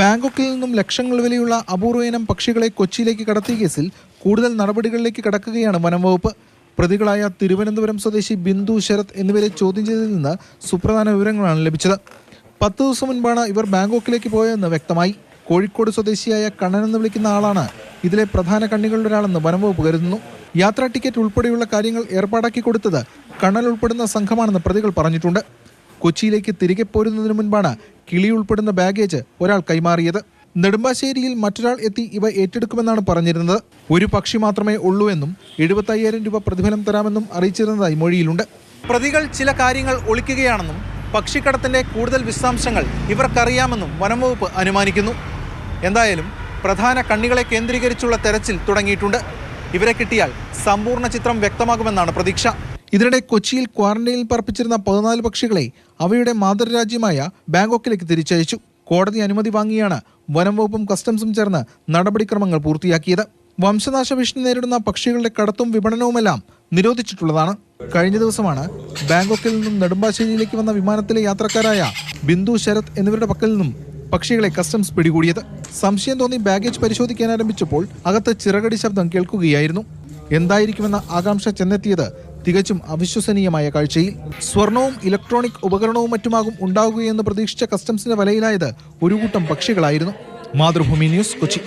ബാങ്കോക്കിൽ നിന്നും ലക്ഷങ്ങൾ വിലയുള്ള അപൂർവ ഇനം പക്ഷികളെ കൊച്ചിയിലേക്ക് കടത്തിയ കേസിൽ കൂടുതൽ നടപടികളിലേക്ക് കടക്കുകയാണ് വനംവകുപ്പ്. പ്രതികളായ തിരുവനന്തപുരം സ്വദേശി ബിന്ദു ശരത് എന്നിവരെ ചോദ്യം ചെയ്തതിൽ നിന്ന് സുപ്രധാന വിവരങ്ങളാണ് ലഭിച്ചത്. 10 ദിവസം മുൻപാണ് ഇവർ ബാങ്കോക്കിലേക്ക് പോയതെന്ന് വ്യക്തമായി. കോഴിക്കോട് സ്വദേശിയായ കണ്ണൻ എന്ന് വിളിക്കുന്ന ആളാണ് ഇതിലെ പ്രധാന കണ്ണികളുടെ ഒരാളെന്ന് വനംവകുപ്പ് കരുതുന്നു. യാത്രാ ടിക്കറ്റ് ഉൾപ്പെടെയുള്ള കാര്യങ്ങൾ ഏർപ്പാടാക്കി കൊടുത്തത് കണ്ണൻ ഉൾപ്പെടുന്ന സംഘമാണെന്ന് പ്രതികൾ പറഞ്ഞിട്ടുണ്ട്. കൊച്ചിയിലേക്ക് തിരികെ പോരുന്നതിന് മുൻപാണ് കിളി ഉൾപ്പെടുന്ന ബാഗേജ് ഒരാൾ കൈമാറിയത്. നെടുമ്പാശ്ശേരിയിൽ മറ്റൊരാൾ എത്തി ഇവ ഏറ്റെടുക്കുമെന്നാണ് പറഞ്ഞിരുന്നത്. ഒരു പക്ഷി മാത്രമേ ഉള്ളൂ എന്നും 75,000 രൂപ പ്രതിഫലം തരാമെന്നും അറിയിച്ചിരുന്നതായി മൊഴിയിലുണ്ട്. പ്രതികൾ ചില കാര്യങ്ങൾ ഒളിക്കുകയാണെന്നും പക്ഷിക്കടത്തിന്റെ കൂടുതൽ വിശദാംശങ്ങൾ ഇവർക്കറിയാമെന്നും വനംവകുപ്പ് അനുമാനിക്കുന്നു. എന്തായാലും പ്രധാന കണ്ണികളെ കേന്ദ്രീകരിച്ചുള്ള തെരച്ചിൽ തുടങ്ങിയിട്ടുണ്ട്. ഇവരെ കിട്ടിയാൽ സമ്പൂർണ്ണ ചിത്രം വ്യക്തമാകുമെന്നാണ് പ്രതീക്ഷ. ഇതിനിടെ കൊച്ചിയിൽ ക്വാറന്റൈനിൽ പാർപ്പിച്ചിരുന്ന 14 പക്ഷികളെ അവയുടെ മാതൃരാജ്യമായ ബാങ്കോക്കിലേക്ക് തിരിച്ചയച്ചു. കോടതി അനുമതി വാങ്ങിയാണ് വനംവകുപ്പും കസ്റ്റംസും ചേർന്ന് നടപടിക്രമങ്ങൾ പൂർത്തിയാക്കിയത്. വംശനാശ ഭീഷണി നേരിടുന്ന പക്ഷികളുടെ കടത്തും വിപണനവുമെല്ലാം നിരോധിച്ചിട്ടുള്ളതാണ്. കഴിഞ്ഞ ദിവസമാണ് ബാങ്കോക്കിൽ നിന്നും നെടുമ്പാശ്ശേരിയിലേക്ക് വന്ന വിമാനത്തിലെ യാത്രക്കാരായ ബിന്ദു ശരത് എന്നിവരുടെ പക്കൽ നിന്നും പക്ഷികളെ കസ്റ്റംസ് പിടികൂടിയത്. സംശയം തോന്നി ബാഗേജ് പരിശോധിക്കാൻ ആരംഭിച്ചപ്പോൾ അകത്ത് ചിറകടി ശബ്ദം കേൾക്കുകയായിരുന്നു. എന്തായിരിക്കുമെന്ന ആകാംക്ഷ ചെന്നെത്തിയത് തികച്ചും അവിശ്വസനീയമായ കാഴ്ചയിൽ. സ്വർണവും ഇലക്ട്രോണിക് ഉപകരണവും മറ്റുമാകും ഉണ്ടാവുകയെന്ന് പ്രതീക്ഷിച്ച കസ്റ്റംസിന്റെ വലയിലായത് ഒരു കൂട്ടം പക്ഷികളായിരുന്നു. മാതൃഭൂമി ന്യൂസ്, കൊച്ചി.